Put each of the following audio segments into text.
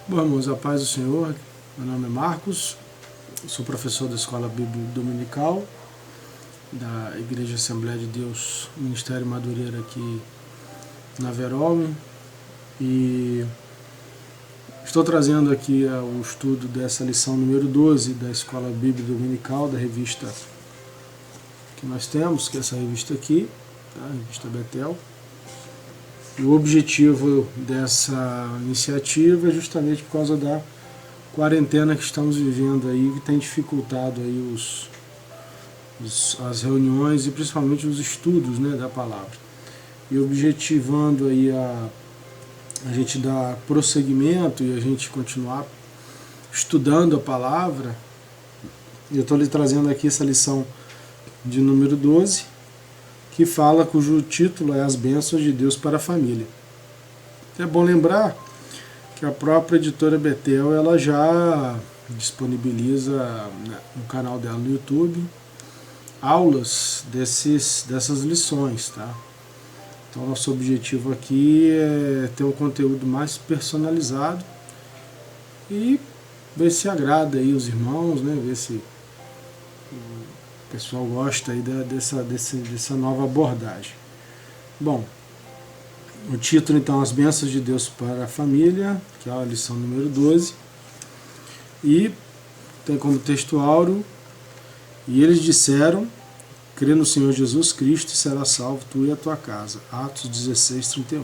Bom, irmãos, a paz do Senhor. Meu nome é Marcos, sou professor da Escola Bíblica Dominical da Igreja Assembleia de Deus, Ministério Madureira aqui na Verome, e estou trazendo aqui o estudo dessa lição número 12 da Escola Bíblica Dominical, da revista que nós temos, que é essa revista aqui, tá? A revista Betel. E o objetivo dessa iniciativa é justamente por causa da quarentena que estamos vivendo aí, que tem dificultado aí as reuniões e principalmente os estudos, né, da palavra. E objetivando aí a gente dar prosseguimento e a gente continuar estudando a palavra, eu estou lhe trazendo aqui essa lição de número 12, que fala, cujo título é As Bênçãos de Deus para a Família. É bom lembrar que a própria editora Betel ela já disponibiliza no canal dela no YouTube aulas dessas lições, tá? Então nosso objetivo aqui é ter um conteúdo mais personalizado e ver se agrada aí os irmãos, né? Ver se o pessoal gosta aí dessa nova abordagem. Bom, o título então, As Bênçãos de Deus para a Família, que é a lição número 12, e tem como texto áureo: e eles disseram, crê no Senhor Jesus Cristo e será salvo tu e a tua casa. Atos 16:31.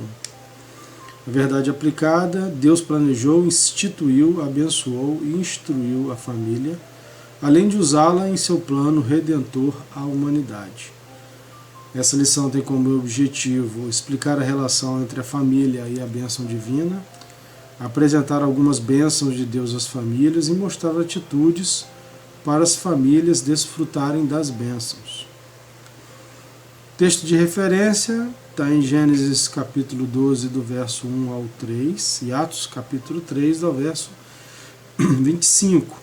A verdade aplicada: Deus planejou, instituiu, abençoou e instruiu a família, além de usá-la em seu plano redentor à humanidade. Essa lição tem como objetivo explicar a relação entre a família e a bênção divina, apresentar algumas bênçãos de Deus às famílias e mostrar atitudes para as famílias desfrutarem das bênçãos. Texto de referência está em Gênesis capítulo 12, do verso 1 ao 3, e Atos capítulo 3, do verso 25.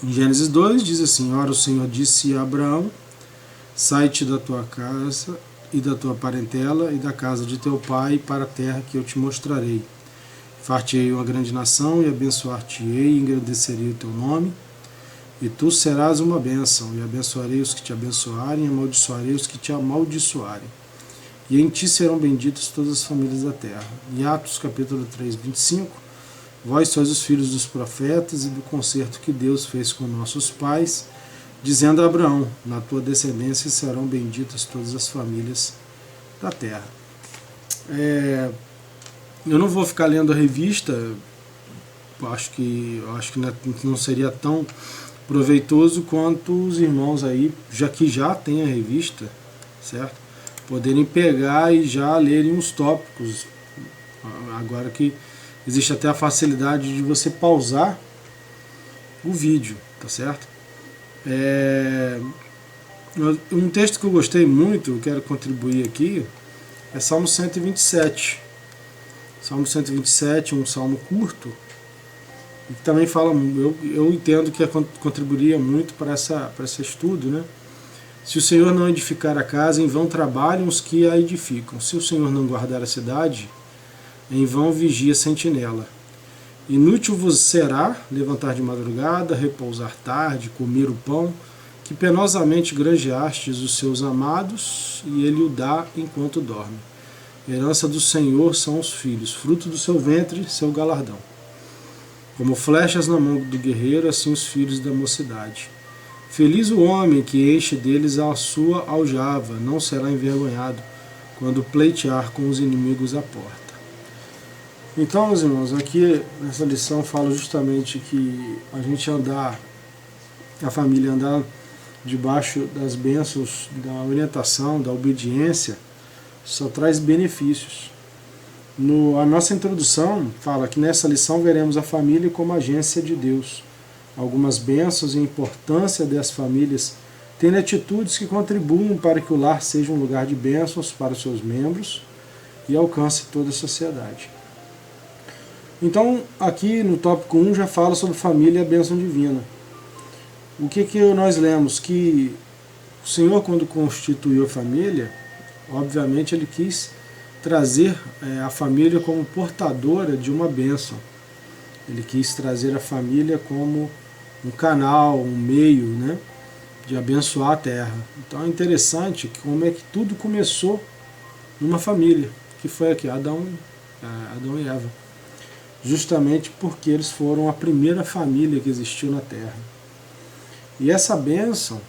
Em Gênesis 2 diz assim: Ora, o Senhor disse a Abraão: sai-te da tua casa e da tua parentela e da casa de teu pai para a terra que eu te mostrarei. Far-te-ei uma grande nação e abençoar-te-ei e engrandecerei o teu nome, e tu serás uma bênção, e abençoarei os que te abençoarem e amaldiçoarei os que te amaldiçoarem. E em ti serão benditas todas as famílias da terra. Em Atos capítulo 3, 25, vós sois os filhos dos profetas e do concerto que Deus fez com nossos pais, dizendo a Abraão: na tua descendência serão benditas todas as famílias da terra. Eu não vou ficar lendo a revista, acho que não seria tão proveitoso quanto os irmãos aí, já que já tem a revista, certo? Poderem pegar e já lerem os tópicos, agora que existe até a facilidade de você pausar o vídeo, tá certo? Um texto que eu gostei muito, eu quero contribuir aqui, é Salmo 127. Salmo 127, um salmo curto, e também fala, eu entendo que contribuiria muito para esse estudo, né? Se o Senhor não edificar a casa, em vão trabalham os que a edificam. Se o Senhor não guardar a cidade, em vão vigia a sentinela. Inútil vos será levantar de madrugada, repousar tarde, comer o pão, que penosamente granjeastes os seus amados, e ele o dá enquanto dorme. Herança do Senhor são os filhos, fruto do seu ventre, seu galardão. Como flechas na mão do guerreiro, assim os filhos da mocidade. Feliz o homem que enche deles a sua aljava, não será envergonhado quando pleitear com os inimigos à porta. Então, meus irmãos, aqui nessa lição fala justamente que a gente a família andar debaixo das bênçãos, da orientação, da obediência, só traz benefícios. A nossa introdução fala que nessa lição veremos a família como agência de Deus. Algumas bênçãos e a importância das famílias tendo atitudes que contribuem para que o lar seja um lugar de bênçãos para os seus membros e alcance toda a sociedade. Então, aqui no tópico 1 já fala sobre família e a bênção divina. O que nós lemos? Que o Senhor, quando constituiu a família, obviamente ele quis trazer a família como portadora de uma bênção. Ele quis trazer a família como um canal, um meio, né, de abençoar a terra. Então é interessante como é que tudo começou numa família, que foi aqui, Adão e Eva. Justamente porque eles foram a primeira família que existiu na terra. E essa bênção,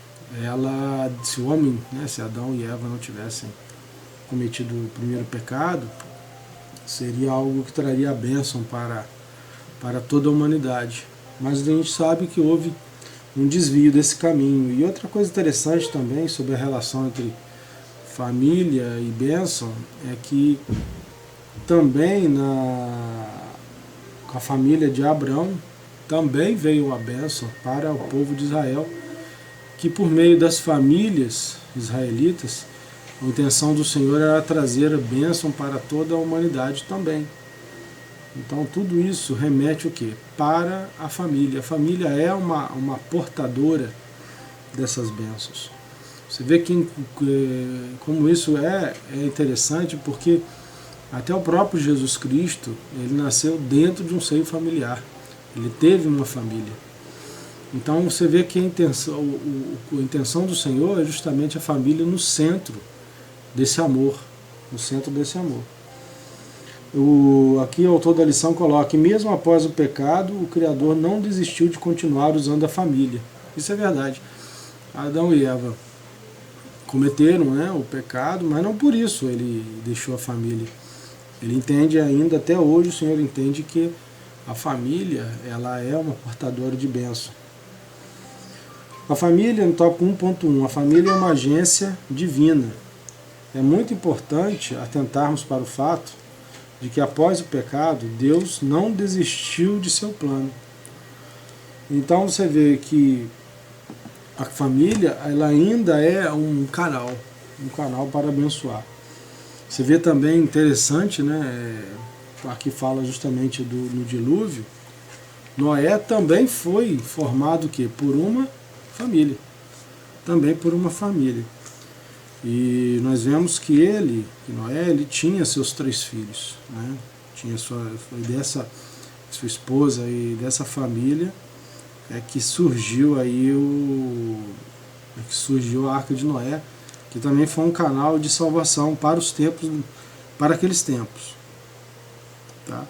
se o homem, né, se Adão e Eva não tivessem cometido o primeiro pecado, seria algo que traria a bênção para toda a humanidade. Mas a gente sabe que houve um desvio desse caminho. E outra coisa interessante também sobre a relação entre família e bênção é que também com a família de Abraão também veio a bênção para o povo de Israel, que por meio das famílias israelitas, a intenção do Senhor era trazer a bênção para toda a humanidade também. Então tudo isso remete o quê? Para a família. A família é uma portadora dessas bênçãos. Você vê como isso é interessante, porque até o próprio Jesus Cristo, ele nasceu dentro de um seio familiar. Ele teve uma família. Então você vê que a intenção do Senhor é justamente a família no centro desse amor. No centro desse amor. Aqui o autor da lição coloca que mesmo após o pecado, o Criador não desistiu de continuar usando a família. Isso é verdade. Adão e Eva cometeram, né, o pecado, mas não por isso ele deixou a família. Ele entende ainda, até hoje o Senhor entende que a família, ela é uma portadora de bênção. A família, no tópico 1.1, a família é uma agência divina. É muito importante atentarmos para o fato de que após o pecado, Deus não desistiu de seu plano. Então você vê que a família, ela ainda é um canal para abençoar. Você vê também interessante, né? Aqui fala justamente no dilúvio. Noé também foi formado por uma família. Também por uma família. E nós vemos que Noé, ele tinha seus 3 filhos, né? Foi dessa sua esposa e dessa família que surgiu aí que surgiu a Arca de Noé, que também foi um canal de salvação para aqueles tempos. Tá?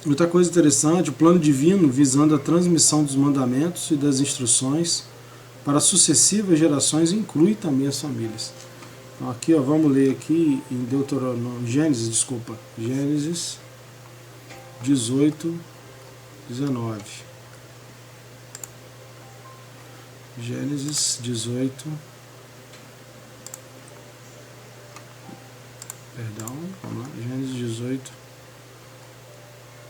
Outra coisa interessante, o plano divino visando a transmissão dos mandamentos e das instruções para sucessivas gerações inclui também as famílias. Então aqui, vamos ler aqui em Gênesis 18, 19. Gênesis 18. Vamos lá. Gênesis 18.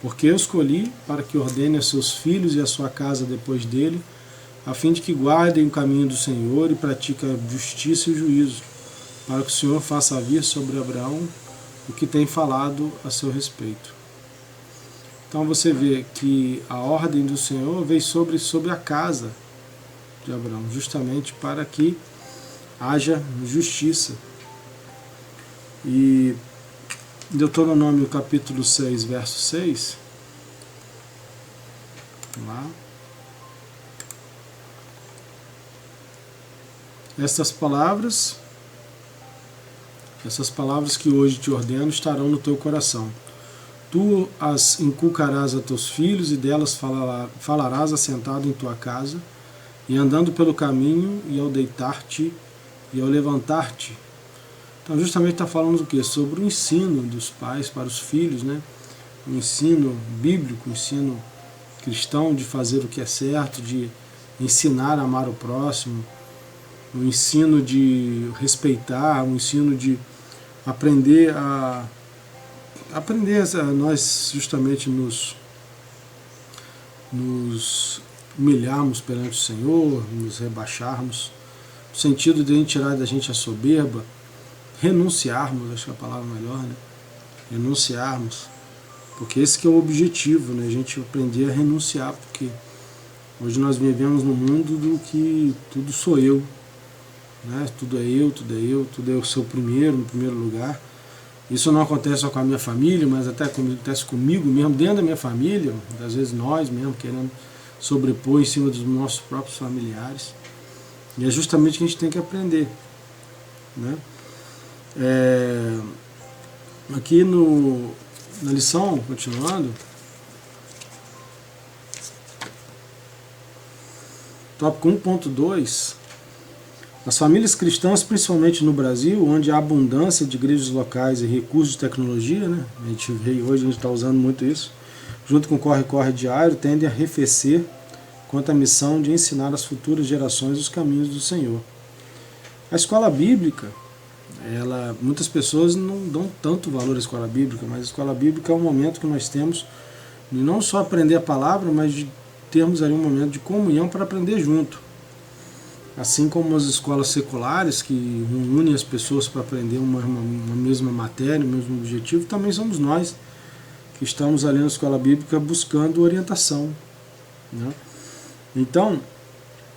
Porque eu escolhi para que ordene a seus filhos e a sua casa depois dele, a fim de que guardem o caminho do Senhor e pratiquem a justiça e o juízo, para que o Senhor faça vir sobre Abraão o que tem falado a seu respeito. Então você vê que a ordem do Senhor veio sobre a casa de Abraão, justamente para que haja justiça. E Deuteronômio capítulo 6, verso 6, vamos lá. Essas palavras que hoje te ordeno estarão no teu coração. Tu as inculcarás a teus filhos e delas falarás assentado em tua casa e andando pelo caminho e ao deitar-te e ao levantar-te. Então justamente está falando do quê? Sobre o ensino dos pais para os filhos, né? O ensino bíblico, o ensino cristão de fazer o que é certo, de ensinar a amar o próximo, o ensino de respeitar, o ensino de aprender a nós justamente nos humilharmos perante o Senhor, nos rebaixarmos, no sentido de a gente tirar da gente a soberba, renunciarmos, acho que é a palavra melhor, né? Renunciarmos, porque esse que é o objetivo, né? A gente aprender a renunciar, porque hoje nós vivemos num mundo do que tudo sou eu, né? Tudo é eu, tudo é o seu no primeiro lugar. Isso não acontece só com a minha família, mas até acontece comigo mesmo, dentro da minha família, às vezes nós mesmo querendo sobrepor em cima dos nossos próprios familiares. E é justamente o que a gente tem que aprender, né? Aqui na lição, continuando, tópico 1.2, as famílias cristãs, principalmente no Brasil, onde há abundância de igrejas locais e recursos de tecnologia, né? Hoje a gente está usando muito isso, junto com o corre-corre diário, tendem a arrefecer quanto à missão de ensinar às futuras gerações os caminhos do Senhor. A escola bíblica, muitas pessoas não dão tanto valor à escola bíblica, mas a escola bíblica é um momento que nós temos de não só aprender a palavra, mas de termos ali um momento de comunhão para aprender junto. Assim como as escolas seculares, que unem as pessoas para aprender uma mesma matéria, o mesmo objetivo, também somos nós que estamos ali na escola bíblica buscando orientação, né? Então,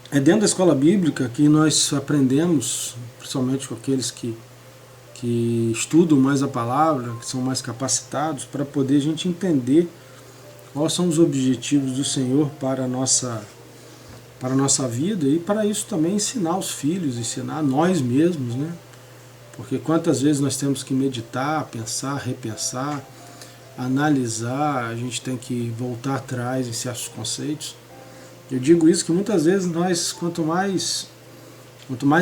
é dentro da escola bíblica que nós aprendemos, principalmente com aqueles que estudam mais a palavra, que são mais capacitados, para poder a gente entender quais são os objetivos do Senhor para a nossa vida, e para isso também ensinar os filhos, ensinar nós mesmos, né? Porque quantas vezes nós temos que meditar, pensar, repensar, analisar, a gente tem que voltar atrás em certos conceitos. Eu digo isso que muitas vezes nós, quanto mais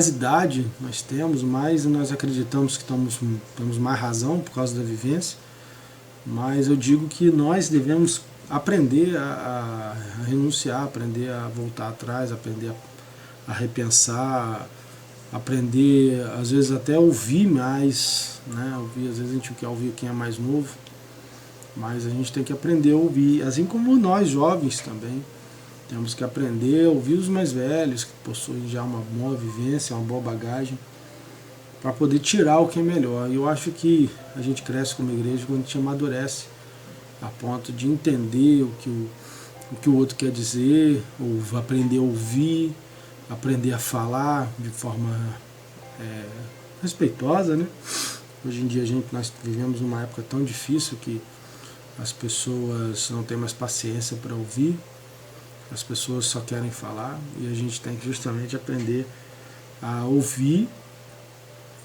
idade nós temos, mais nós acreditamos que temos mais razão por causa da vivência, mas eu digo que nós devemos aprender a renunciar, aprender a voltar atrás, aprender a repensar, aprender, às vezes até ouvir mais, né? Às vezes a gente quer ouvir quem é mais novo, mas a gente tem que aprender a ouvir, assim como nós jovens também. Temos que aprender a ouvir os mais velhos, que possuem já uma boa vivência, uma boa bagagem, para poder tirar o que é melhor. E eu acho que a gente cresce como igreja quando a gente amadurece, a ponto de entender o que o outro quer dizer, ou aprender a ouvir, aprender a falar de forma respeitosa, né? Hoje em dia nós vivemos numa época tão difícil que as pessoas não têm mais paciência para ouvir, as pessoas só querem falar, e a gente tem que justamente aprender a ouvir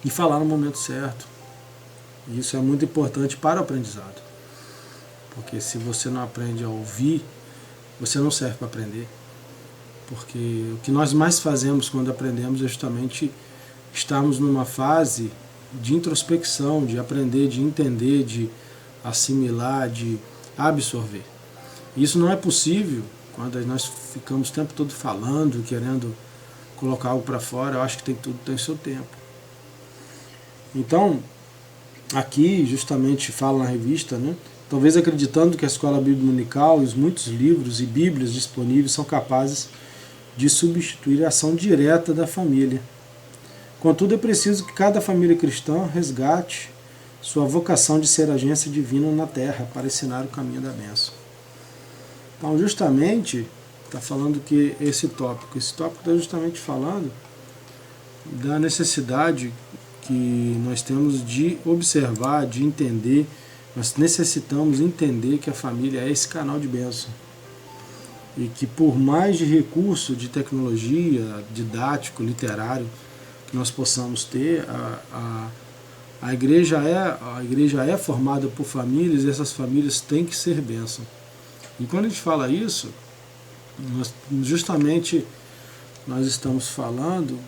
e falar no momento certo. E isso é muito importante para o aprendizado, porque se você não aprende a ouvir, você não serve para aprender. Porque o que nós mais fazemos quando aprendemos é justamente estarmos numa fase de introspecção, de aprender, de entender, de assimilar, de absorver. E isso não é possível quando nós ficamos o tempo todo falando, querendo colocar algo para fora. Eu acho que tudo tem seu tempo. Então, aqui justamente fala na revista, né? Talvez acreditando que a escola bíblica dominical e os muitos livros e bíblias disponíveis são capazes de substituir a ação direta da família. Contudo, é preciso que cada família cristã resgate sua vocação de ser agência divina na terra para ensinar o caminho da bênção. Então, justamente, está falando que esse tópico está justamente falando da necessidade que nós temos de observar, de entender. Nós necessitamos entender que a família é esse canal de bênção. E que por mais de recurso de tecnologia, didático, literário, que nós possamos ter, a igreja é formada por famílias, e essas famílias têm que ser bênção. E quando a gente fala isso, justamente nós estamos falando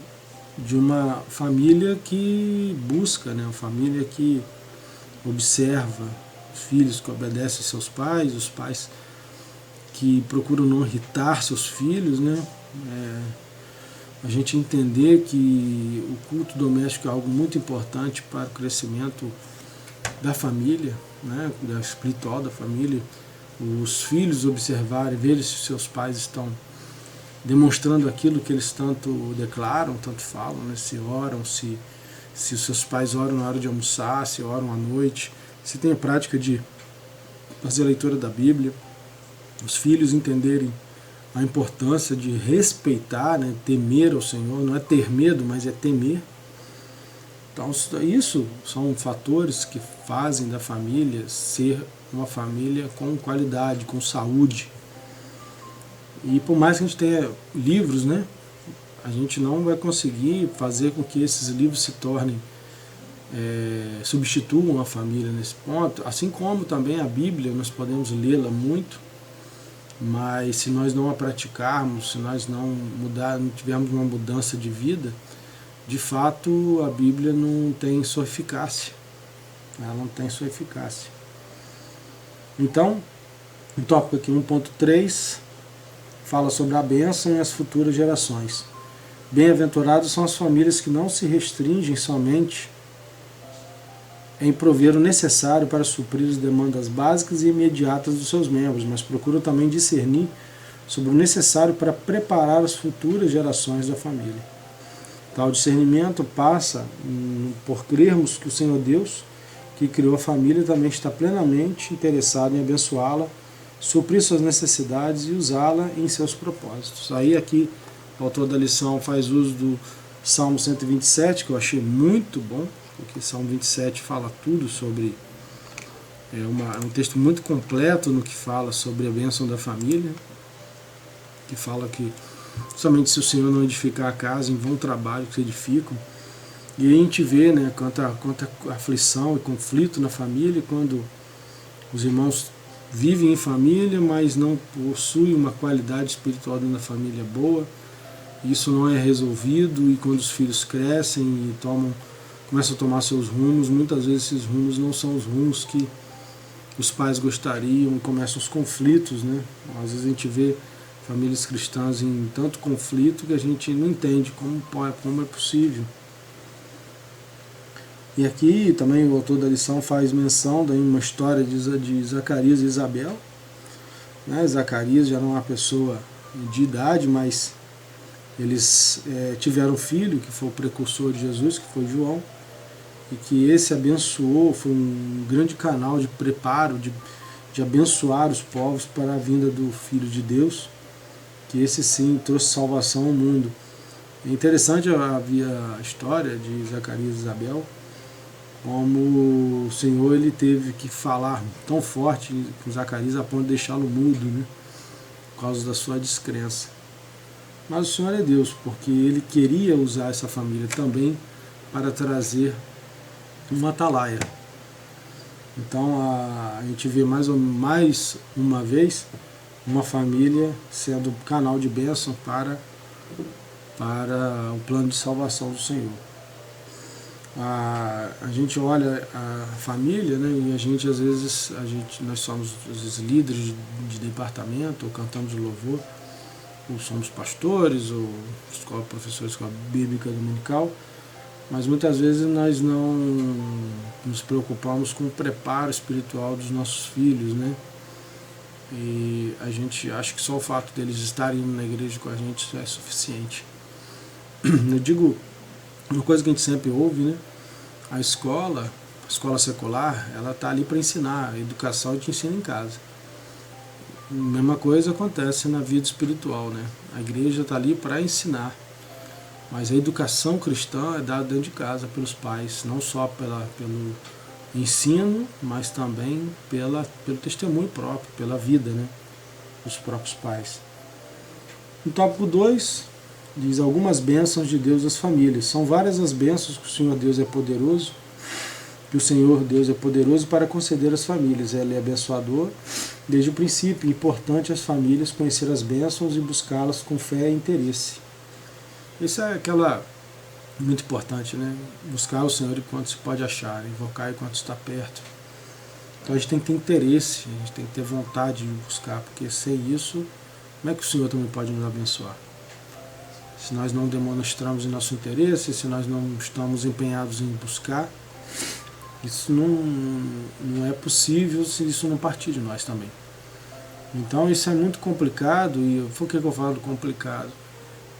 de uma família que busca, né? Uma família que observa os filhos, que obedecem seus pais, os pais que procuram não irritar seus filhos, né? A gente entender que o culto doméstico é algo muito importante para o crescimento da família, né? Da espiritual da família. Os filhos observarem, ver se seus pais estão demonstrando aquilo que eles tanto declaram, tanto falam, né? Se oram, se os seus pais oram na hora de almoçar, se oram à noite, se tem a prática de fazer a leitura da Bíblia. Os filhos entenderem a importância de respeitar, né? Temer ao Senhor, não é ter medo, mas é temer. Então isso são fatores que fazem da família ser uma família com qualidade, com saúde. E por mais que a gente tenha livros, né, a gente não vai conseguir fazer com que esses livros se tornem, substituam a família nesse ponto, assim como também a Bíblia, nós podemos lê-la muito, mas se nós não a praticarmos, se nós não tivermos uma mudança de vida, de fato a Bíblia não tem sua eficácia. Ela não tem sua eficácia. Então, o tópico aqui 1.3 fala sobre a bênção e as futuras gerações. Bem-aventurados são as famílias que não se restringem somente em prover o necessário para suprir as demandas básicas e imediatas dos seus membros, mas procuram também discernir sobre o necessário para preparar as futuras gerações da família. Tal discernimento passa por crermos que o Senhor Deus, que criou a família, também está plenamente interessado em abençoá-la, suprir suas necessidades e usá-la em seus propósitos. Aí aqui o autor da lição faz uso do Salmo 127, que eu achei muito bom, porque Salmo 27 fala tudo sobre, é um texto muito completo no que fala sobre a bênção da família, que fala que somente se o Senhor não edificar a casa, em vão trabalho que se edificam. E a gente vê, né, quanta aflição e conflito na família, quando os irmãos vivem em família, mas não possuem uma qualidade espiritual dentro da família boa. Isso não é resolvido, e quando os filhos crescem e começam a tomar seus rumos, muitas vezes esses rumos não são os rumos que os pais gostariam, e começam os conflitos, né? Às vezes a gente vê famílias cristãs em tanto conflito que a gente não entende como é possível. E aqui também o autor da lição faz menção de uma história de Zacarias e Isabel. Né? Zacarias já era uma pessoa de idade, mas eles tiveram um filho, que foi o precursor de Jesus, que foi João, e que esse abençoou, foi um grande canal de preparo, de abençoar os povos para a vinda do Filho de Deus, que esse sim trouxe salvação ao mundo. É interessante a história de Zacarias e Isabel, como o Senhor ele teve que falar tão forte com Zacarias a ponto de deixá-lo mudo, né, por causa da sua descrença. Mas o Senhor é Deus, porque Ele queria usar essa família também para trazer uma atalaia. Então a gente vê mais uma vez uma família sendo canal de bênção para o plano de salvação do Senhor. A gente olha a família, né, e a gente às vezes, nós somos às vezes líderes de departamento, ou cantamos de louvor, ou somos pastores, ou professores de escola bíblica dominical, mas muitas vezes nós não nos preocupamos com o preparo espiritual dos nossos filhos, né? E a gente acha que só o fato deles estarem indo na igreja com a gente é suficiente. Eu digo, uma coisa que a gente sempre ouve, né? A escola secular, ela está ali para ensinar, a educação a gente ensina em casa. A mesma coisa acontece na vida espiritual, né? A igreja está ali para ensinar, mas a educação cristã é dada dentro de casa pelos pais, não só pelo ensino, mas também pelo testemunho próprio, pela vida, né, dos próprios pais. No tópico 2, diz algumas bênçãos de Deus às famílias. São várias as bênçãos que o Senhor Deus é poderoso, que o Senhor Deus é poderoso para conceder às famílias. Ele é abençoador desde o princípio. É importante às famílias conhecer as bênçãos e buscá-las com fé e interesse. Isso é muito importante, né? Buscar o Senhor enquanto se pode achar, invocar enquanto está perto. Então a gente tem que ter interesse, a gente tem que ter vontade de buscar, porque sem isso, como é que o Senhor também pode nos abençoar? Se nós não demonstramos o nosso interesse, se nós não estamos empenhados em buscar, isso não é possível se isso não partir de nós também. Então isso é muito complicado, e por que eu falo complicado?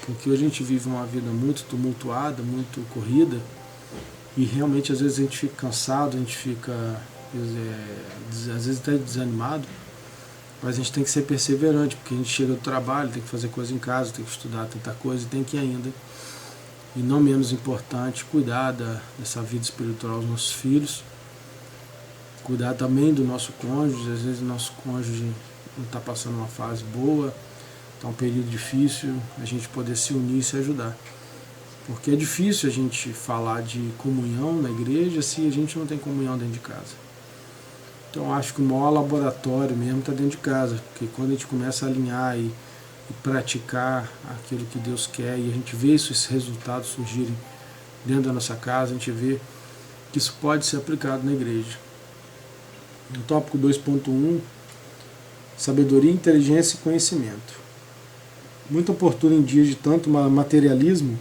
Porque hoje a gente vive uma vida muito tumultuada, muito corrida, e realmente às vezes a gente fica cansado, a gente fica às vezes até desanimado, mas a gente tem que ser perseverante, porque a gente chega do trabalho, tem que fazer coisa em casa, tem que estudar tanta coisa, e tem que ainda e não menos importante, cuidar dessa vida espiritual dos nossos filhos, cuidar também do nosso cônjuge. Às vezes o nosso cônjuge não está passando uma fase boa, está um período difícil, a gente poder se unir e se ajudar. Porque é difícil a gente falar de comunhão na igreja se a gente não tem comunhão dentro de casa. Então acho que o maior laboratório mesmo está dentro de casa, porque quando a gente começa a alinhar e praticar aquilo que Deus quer, e a gente vê esses resultados surgirem dentro da nossa casa, a gente vê que isso pode ser aplicado na igreja. No tópico 2.1, sabedoria, inteligência e conhecimento. Muito oportuno em dias de tanto materialismo,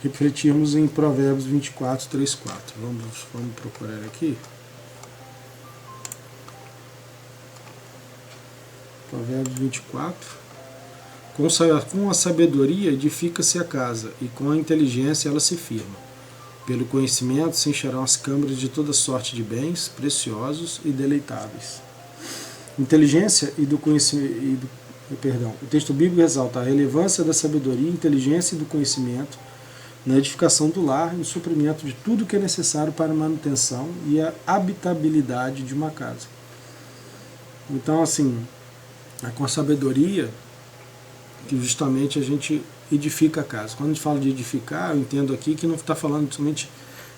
refletirmos em Provérbios 24, 3, 4. Vamos procurar aqui. Provérbios 24. Com a sabedoria edifica-se a casa, e com a inteligência ela se firma. Pelo conhecimento se encherão as câmaras de toda sorte de bens preciosos e deleitáveis. Inteligência e do conhecimento. O texto bíblico exalta a relevância da sabedoria, inteligência e do conhecimento na edificação do lar e no suprimento de tudo que é necessário para a manutenção e a habitabilidade de uma casa. Então, assim, é com a sabedoria que justamente a gente edifica a casa. Quando a gente fala de edificar, eu entendo aqui que não está falando somente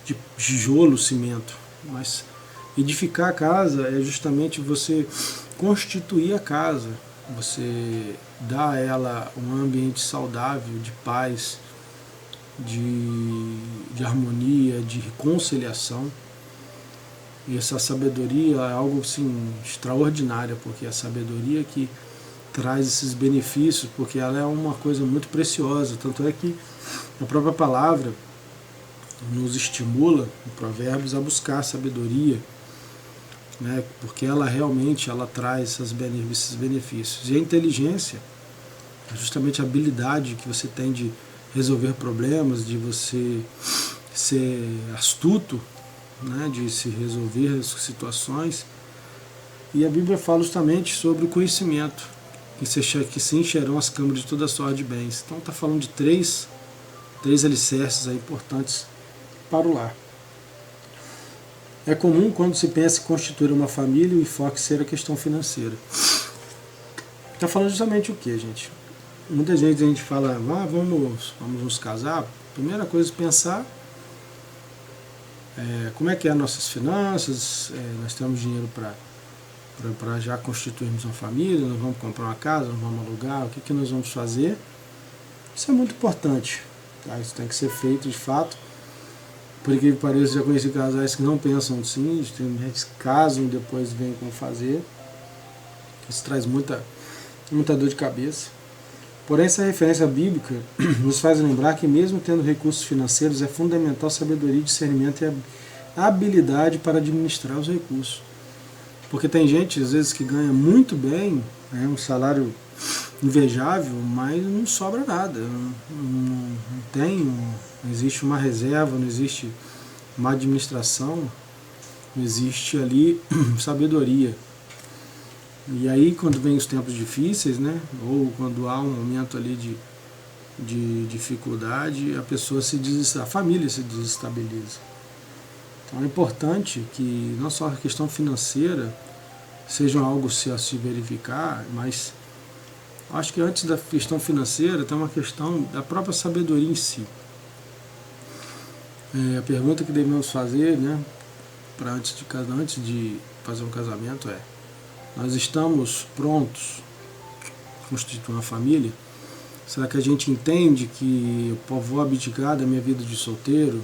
de tijolo, cimento, mas edificar a casa é justamente você constituir a casa, você dar a ela um ambiente saudável, de paz, de harmonia, de reconciliação. E essa sabedoria é algo assim, extraordinário, porque é a sabedoria que traz esses benefícios, porque ela é uma coisa muito preciosa. Tanto é que a própria palavra nos estimula, em Provérbios, a buscar a sabedoria, né? Porque ela realmente traz esses benefícios. E a inteligência é justamente a habilidade que você tem de resolver problemas, de você ser astuto, né? De se resolver as situações. E a Bíblia fala justamente sobre o conhecimento, que se encherão as câmaras de toda sorte de bens. Então está falando de três alicerces aí importantes para o lar. É comum quando se pensa em constituir uma família o enfoque ser a questão financeira. Está falando justamente o que, gente? Muitas vezes a gente fala, vamos nos casar. Primeira coisa é pensar como é que é as nossas finanças, nós temos dinheiro para já constituirmos uma família, nós vamos comprar uma casa, nós vamos alugar, o que nós vamos fazer. Isso é muito importante, tá? Isso tem que ser feito de fato. Por incrível que pareça, já conheci casais que não pensam assim, eles casam e depois vêm como fazer. Isso traz muita dor de cabeça. Porém, essa referência bíblica nos faz lembrar que mesmo tendo recursos financeiros, é fundamental sabedoria, discernimento e habilidade para administrar os recursos. Porque tem gente, às vezes, que ganha muito bem, um salário invejável, mas não sobra nada. Não existe uma reserva, não existe uma administração, não existe ali sabedoria. E aí, quando vem os tempos difíceis, né, ou quando há um momento ali de dificuldade, a família se desestabiliza. Então é importante que não só a questão financeira seja algo a se verificar, mas acho que antes da questão financeira tem uma questão da própria sabedoria em si. A pergunta que devemos fazer, né, antes de fazer um casamento é: nós estamos prontos a constituir uma família? Será que a gente entende que eu vou abdicar da minha vida de solteiro?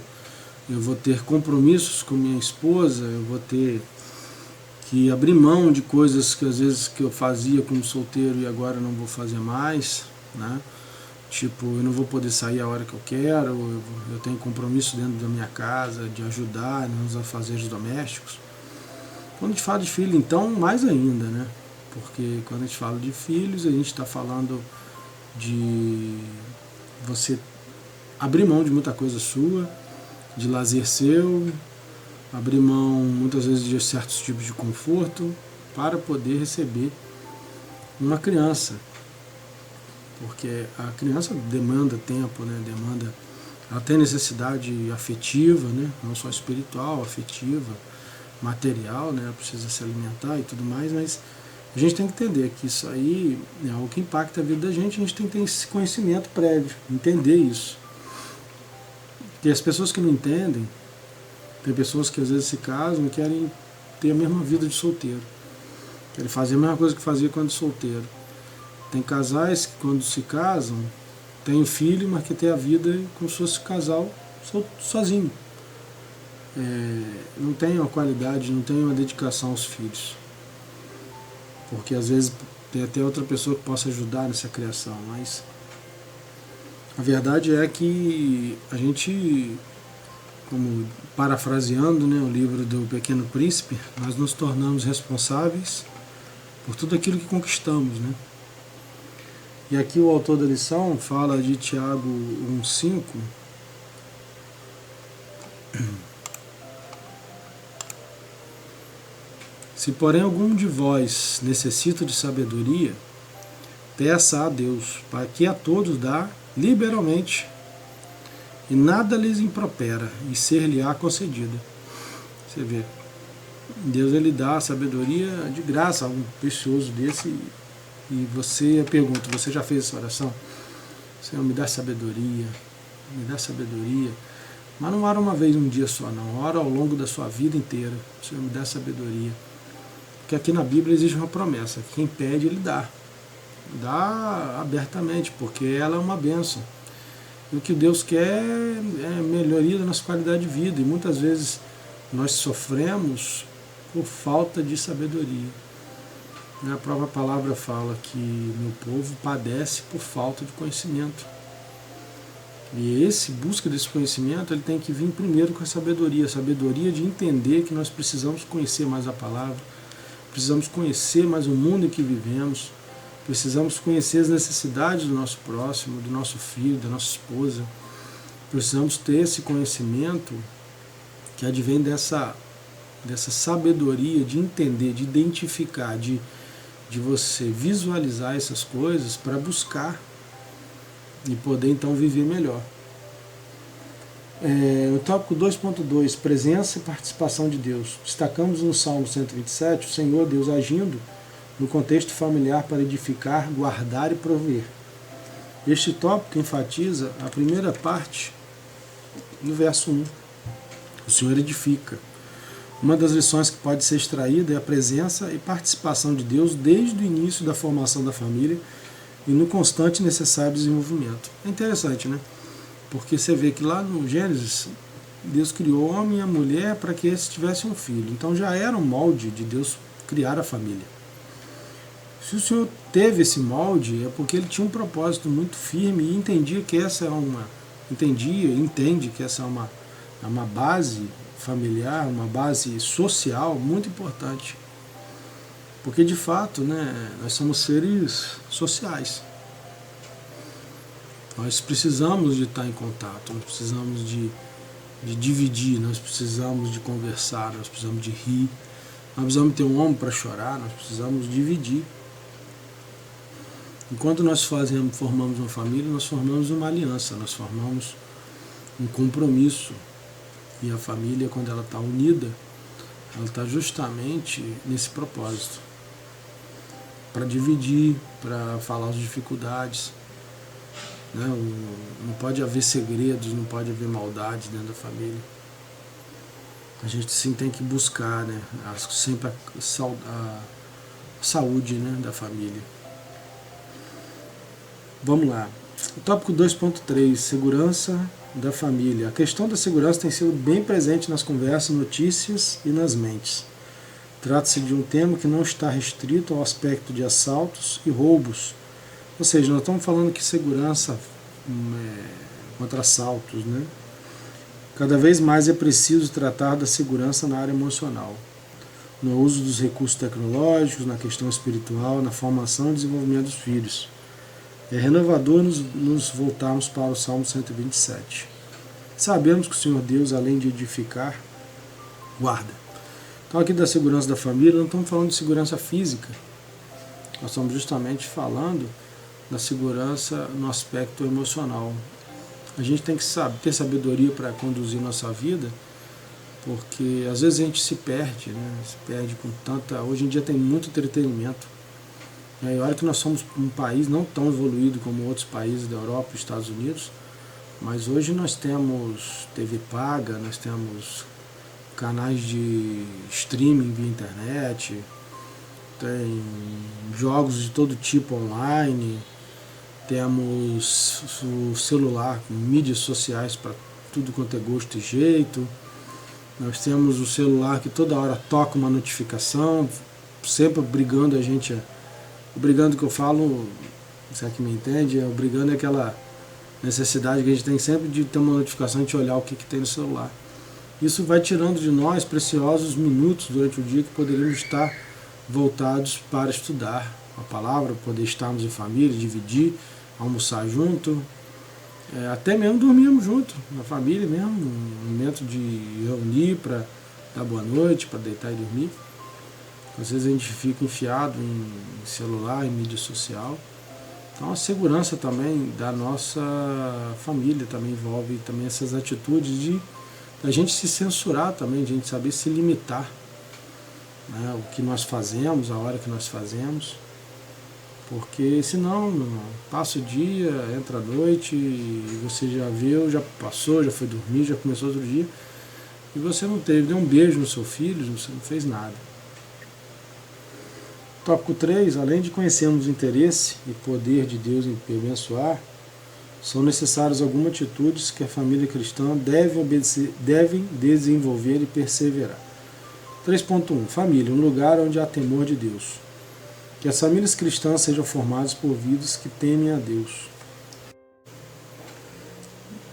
Eu vou ter compromissos com minha esposa, eu vou ter que abrir mão de coisas que às vezes que eu fazia como solteiro e agora não vou fazer mais, né? Tipo, eu não vou poder sair a hora que eu quero, eu tenho compromisso dentro da minha casa de ajudar nos afazeres domésticos. Quando a gente fala de filho, então, mais ainda, né? Porque quando a gente fala de filhos, a gente está falando de você abrir mão de muita coisa sua, de lazer seu, abrir mão muitas vezes de certos tipos de conforto para poder receber uma criança. Porque a criança demanda tempo, né? Demanda Ela tem necessidade afetiva, né? Não só espiritual, afetiva, material, né? Ela precisa se alimentar e tudo mais, mas a gente tem que entender que isso aí é algo que impacta a vida da gente, a gente tem que ter esse conhecimento prévio, entender isso. E as pessoas que não entendem, tem pessoas que às vezes se casam e querem ter a mesma vida de solteiro. Querem fazer a mesma coisa que fazia quando solteiro. Tem casais que quando se casam, tem um filho, mas que tem a vida como se fosse casal sozinho. Não tem uma qualidade, não tem uma dedicação aos filhos. Porque às vezes tem até outra pessoa que possa ajudar nessa criação, mas a verdade é que a gente, como parafraseando, né, o livro do Pequeno Príncipe, nós nos tornamos responsáveis por tudo aquilo que conquistamos, né? E aqui o autor da lição fala de Tiago 1,5. Se porém algum de vós necessita de sabedoria, peça a Deus, para que a todos dá liberalmente, e nada lhes impropera, e ser-lhe-á concedida. Você vê, Deus ele dá a sabedoria de graça, algo precioso desse, e você pergunta, você já fez essa oração? Senhor, me dá sabedoria, mas não ora uma vez um dia só não, ora ao longo da sua vida inteira. Senhor, me dá sabedoria. Porque aqui na Bíblia existe uma promessa, quem pede ele dá abertamente, porque ela é uma bênção. E o que Deus quer é melhoria da nossa qualidade de vida, e muitas vezes nós sofremos por falta de sabedoria. A própria palavra fala que meu povo padece por falta de conhecimento. E busca desse conhecimento, ele tem que vir primeiro com a sabedoria de entender que nós precisamos conhecer mais a palavra, precisamos conhecer mais o mundo em que vivemos, precisamos conhecer as necessidades do nosso próximo, do nosso filho, da nossa esposa. Precisamos ter esse conhecimento que advém dessa sabedoria de entender, de identificar, de você visualizar essas coisas para buscar e poder então viver melhor. O tópico 2.2, presença e participação de Deus. Destacamos no Salmo 127 o Senhor Deus agindo no contexto familiar para edificar, guardar e prover. Este tópico enfatiza a primeira parte no verso 1. O Senhor edifica. Uma das lições que pode ser extraída é a presença e participação de Deus desde o início da formação da família e no constante e necessário desenvolvimento. É interessante, né? Porque você vê que lá no Gênesis, Deus criou o homem e a mulher para que eles tivessem um filho. Então já era um molde de Deus criar a família. Se o Senhor teve esse molde, é porque ele tinha um propósito muito firme e entendia que essa é entende que essa é uma base familiar, uma base social muito importante. Porque de fato, né, nós somos seres sociais. Nós precisamos de estar em contato, nós precisamos de dividir, nós precisamos de conversar, nós precisamos de rir, nós precisamos ter um ombro para chorar, nós precisamos dividir. Enquanto nós formamos uma família, nós formamos uma aliança, nós formamos um compromisso. E a família, quando ela está unida, ela está justamente nesse propósito. Para dividir, para falar as dificuldades. Né? Não pode haver segredos, não pode haver maldade dentro da família. A gente sim tem que buscar, né, sempre a saúde, né, da família. Vamos lá. O tópico 2.3, segurança da família. A questão da segurança tem sido bem presente nas conversas, notícias e nas mentes. Trata-se de um tema que não está restrito ao aspecto de assaltos e roubos. Ou seja, nós estamos falando que segurança contra assaltos, né? Cada vez mais é preciso tratar da segurança na área emocional, no uso dos recursos tecnológicos, na questão espiritual, na formação e desenvolvimento dos filhos. É renovador nos voltarmos para o Salmo 127. Sabemos que o Senhor Deus, além de edificar, guarda. Então aqui da segurança da família, não estamos falando de segurança física. Nós estamos justamente falando da segurança no aspecto emocional. a gente tem que ter sabedoria para conduzir nossa vida, porque às vezes a gente se perde, né? Se perde com tanta... Hoje em dia tem muito entretenimento. E olha que nós somos um país não tão evoluído como outros países da Europa e Estados Unidos, mas hoje nós temos TV paga, nós temos canais de streaming via internet, tem jogos de todo tipo online, temos o celular com mídias sociais para tudo quanto é gosto e jeito, nós temos o celular que toda hora toca uma notificação, sempre obrigando a gente, obrigando que eu falo, você que me entende, obrigando é aquela necessidade que a gente tem sempre de ter uma notificação e de olhar o que tem no celular. Isso vai tirando de nós preciosos minutos durante o dia que poderíamos estar voltados para estudar a palavra, poder estarmos em família, dividir, almoçar junto, até mesmo dormirmos junto, na família mesmo, um momento de reunir para dar boa noite, para deitar e dormir. Às vezes a gente fica enfiado em celular, em mídia social. Então a segurança também da nossa família também envolve também essas atitudes de a gente se censurar também, de a gente saber se limitar, né, o que nós fazemos, a hora que nós fazemos, porque senão passa o dia, entra a noite e você já viu, já passou, já foi dormir, já começou outro dia e você não teve, deu um beijo no seu filho, você não fez nada. Tópico 3, além de conhecermos o interesse e poder de Deus em abençoar, são necessárias algumas atitudes que a família cristã devem desenvolver e perseverar. 3.1. Família, um lugar onde há temor de Deus. Que as famílias cristãs sejam formadas por vidas que temem a Deus.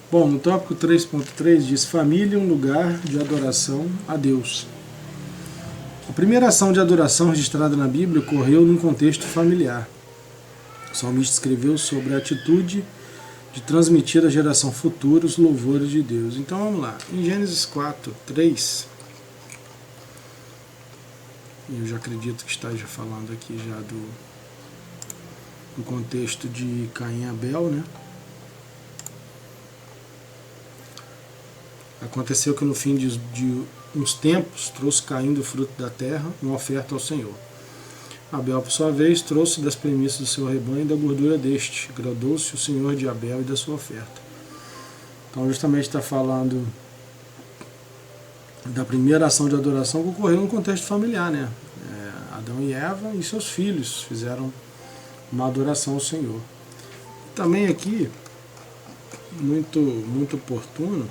Bom, no tópico 3.3 diz família, um lugar de adoração a Deus. A primeira ação de adoração registrada na Bíblia ocorreu num contexto familiar. O salmista escreveu sobre a atitude de transmitir à geração futura os louvores de Deus. Então vamos lá, em Gênesis 4:3, eu já acredito que esteja falando aqui já do contexto de Caim e Abel, né? Aconteceu que no fim de uns tempos trouxe Caim do fruto da terra uma oferta ao Senhor. Abel, por sua vez, trouxe das premissas do seu rebanho e da gordura deste. Agradou-se o Senhor de Abel e da sua oferta. Então, justamente está falando da primeira ação de adoração que ocorreu no contexto familiar, né? Adão e Eva e seus filhos fizeram uma adoração ao Senhor. Também aqui, muito oportuno,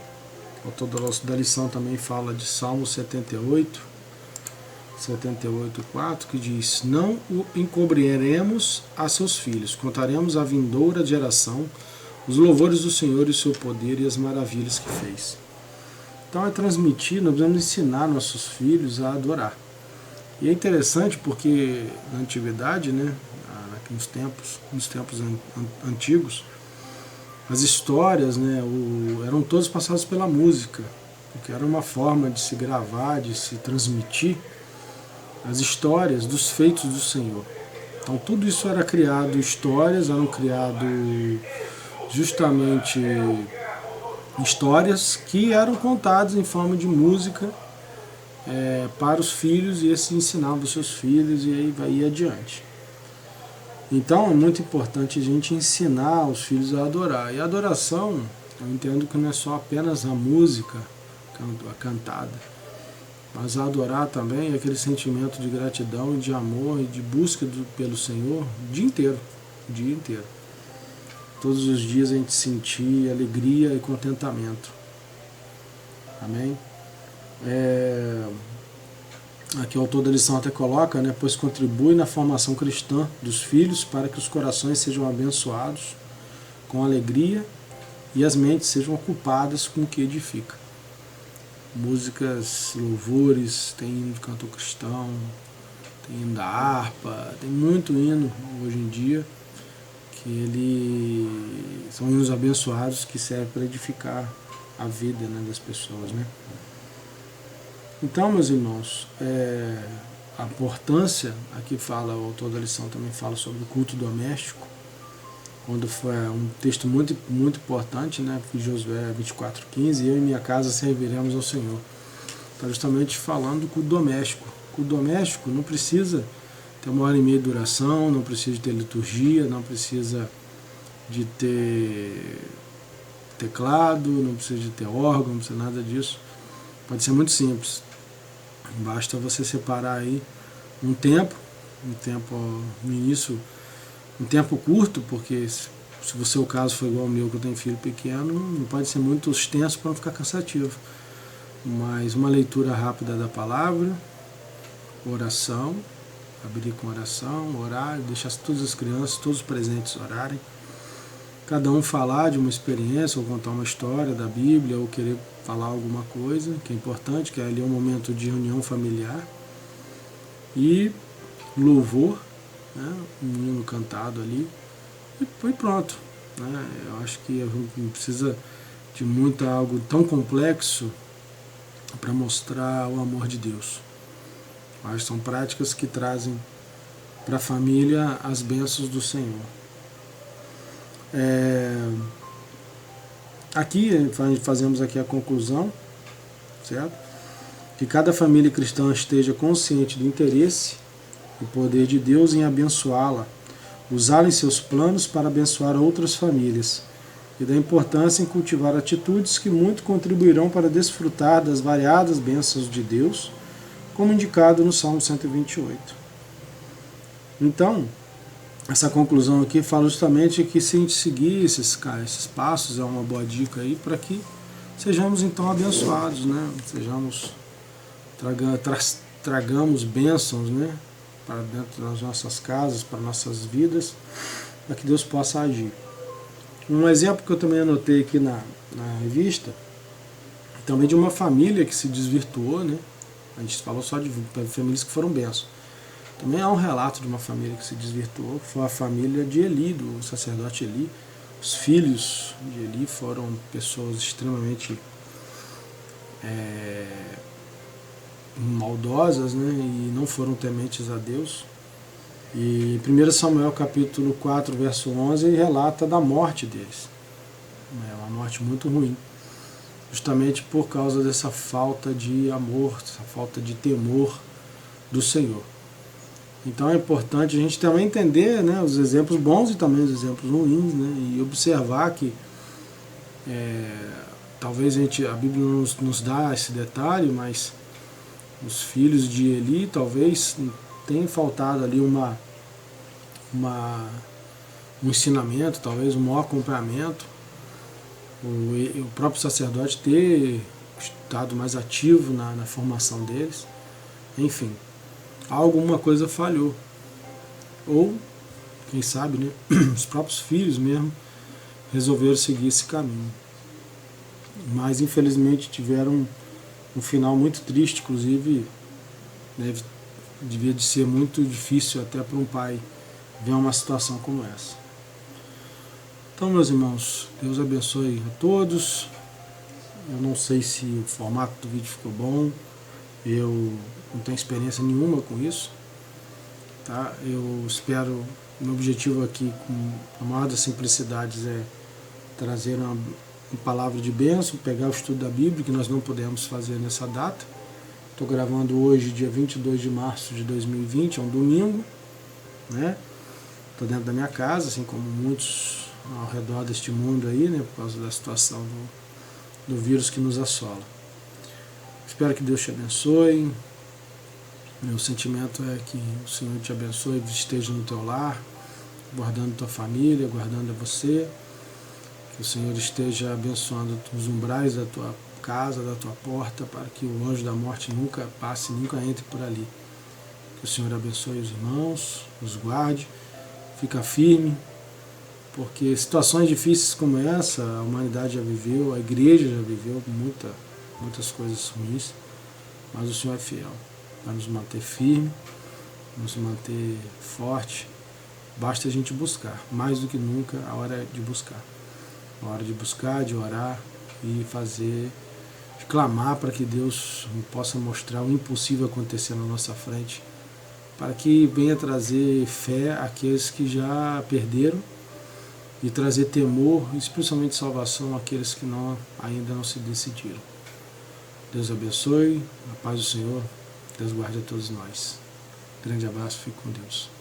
o autor da lição também fala de Salmo 78:4, que diz: não o encobriremos a seus filhos, contaremos à vindoura geração os louvores do Senhor e o seu poder e as maravilhas que fez. Então é transmitir, nós precisamos ensinar nossos filhos a adorar. E é interessante porque na antiguidade, né, nos tempos antigos, as histórias, né, eram todas passadas pela música, porque era uma forma de se gravar, de se transmitir as histórias dos feitos do Senhor. Então tudo isso era criado, histórias eram criadas justamente histórias que eram contadas em forma de música para os filhos, e esses ensinavam os seus filhos e aí vai adiante. Então é muito importante a gente ensinar os filhos a adorar. E a adoração, eu entendo que não é só apenas a música, a cantada, mas a adorar também é aquele sentimento de gratidão e de amor e de busca pelo Senhor o dia inteiro. Todos os dias a gente sentir alegria e contentamento. Amém? Aqui o autor da lição até coloca, né, pois contribui na formação cristã dos filhos para que os corações sejam abençoados com alegria e as mentes sejam ocupadas com o que edifica. Músicas, louvores, tem hino de cantor cristão, tem hino da harpa, tem muito hino hoje em dia que são hinos abençoados que servem para edificar a vida, né, das pessoas, né? Então, meus irmãos, a importância, aqui fala, o autor da lição também fala sobre o culto doméstico, quando foi um texto muito, muito importante, né? Josué 24:15, eu e minha casa serviremos ao Senhor. Está justamente falando do culto doméstico. O culto doméstico não precisa ter 1h30 de duração, não precisa de ter liturgia, não precisa de ter teclado, não precisa de ter órgão, não precisa nada disso. Pode ser muito simples. Basta você separar aí um tempo no início, um tempo curto, porque se o seu caso for igual ao meu, que eu tenho filho pequeno, não pode ser muito extenso para não ficar cansativo. Mas uma leitura rápida da palavra, oração, abrir com oração, orar, deixar todas as crianças, todos os presentes orarem. Cada um falar de uma experiência, ou contar uma história da Bíblia, ou querer falar alguma coisa, que é importante, que ali é um momento de reunião familiar. E louvor, né, um hino cantado ali, e foi pronto. Né? Eu acho que a gente não precisa de muito algo tão complexo para mostrar o amor de Deus. Eu acho que são práticas que trazem para a família as bênçãos do Senhor. Aqui fazemos aqui a conclusão, certo? Que cada família cristã esteja consciente do interesse e poder de Deus em abençoá-la, usá-la em seus planos para abençoar outras famílias, e da importância em cultivar atitudes que muito contribuirão para desfrutar das variadas bênçãos de Deus, como indicado no Salmo 128. Então, essa conclusão aqui fala justamente que se a gente seguir esses passos, é uma boa dica aí para que sejamos então abençoados, né? Tragamos bênçãos, né? Para dentro das nossas casas, para nossas vidas, para que Deus possa agir. Um exemplo que eu também anotei aqui na revista, também de uma família que se desvirtuou, né? A gente falou só de famílias que foram bênçãos. Também há um relato de uma família que se desvirtuou, que foi a família de Eli, do sacerdote Eli. Os filhos de Eli foram pessoas extremamente maldosas, né, e não foram tementes a Deus. E 1 Samuel capítulo 4, verso 11, relata da morte deles. É uma morte muito ruim, justamente por causa dessa falta de amor, essa falta de temor do Senhor. Então é importante a gente também entender, né, os exemplos bons e também os exemplos ruins, né, e observar que talvez a Bíblia nos dá esse detalhe, mas os filhos de Eli talvez tenha faltado ali um ensinamento, talvez um maior acompanhamento, o próprio sacerdote ter estado mais ativo na formação deles, enfim. Alguma coisa falhou. Ou, quem sabe, né, os próprios filhos mesmo resolveram seguir esse caminho. Mas, infelizmente, tiveram um final muito triste, inclusive devia de ser muito difícil até para um pai ver uma situação como essa. Então, meus irmãos, Deus abençoe a todos. Eu não sei se o formato do vídeo ficou bom, eu não tenho experiência nenhuma com isso, tá? Eu espero, meu objetivo aqui, com a maior das simplicidades, é trazer uma palavra de bênção, pegar o estudo da Bíblia, que nós não podemos fazer nessa data. Estou gravando hoje, dia 22 de março de 2020, é um domingo, né? Estou dentro da minha casa, assim como muitos ao redor deste mundo aí, né? Por causa da situação do vírus que nos assola. Espero que Deus te abençoe. Meu sentimento é que o Senhor te abençoe, esteja no teu lar, guardando tua família, guardando você. Que o Senhor esteja abençoando os umbrais da tua casa, da tua porta, para que o anjo da morte nunca passe, nunca entre por ali. Que o Senhor abençoe os irmãos, os guarde, fica firme, porque situações difíceis como essa, a humanidade já viveu, a igreja já viveu muitas coisas ruins, mas o Senhor é fiel, para nos manter firme, nos manter forte. Basta a gente buscar, mais do que nunca, a hora é de buscar. A hora de buscar, de orar e fazer, de clamar para que Deus possa mostrar o impossível acontecer na nossa frente, para que venha trazer fé àqueles que já perderam e trazer temor, especialmente salvação àqueles que ainda não se decidiram. Deus abençoe, a paz do Senhor, Deus guarde a todos nós. Grande abraço, fique com Deus.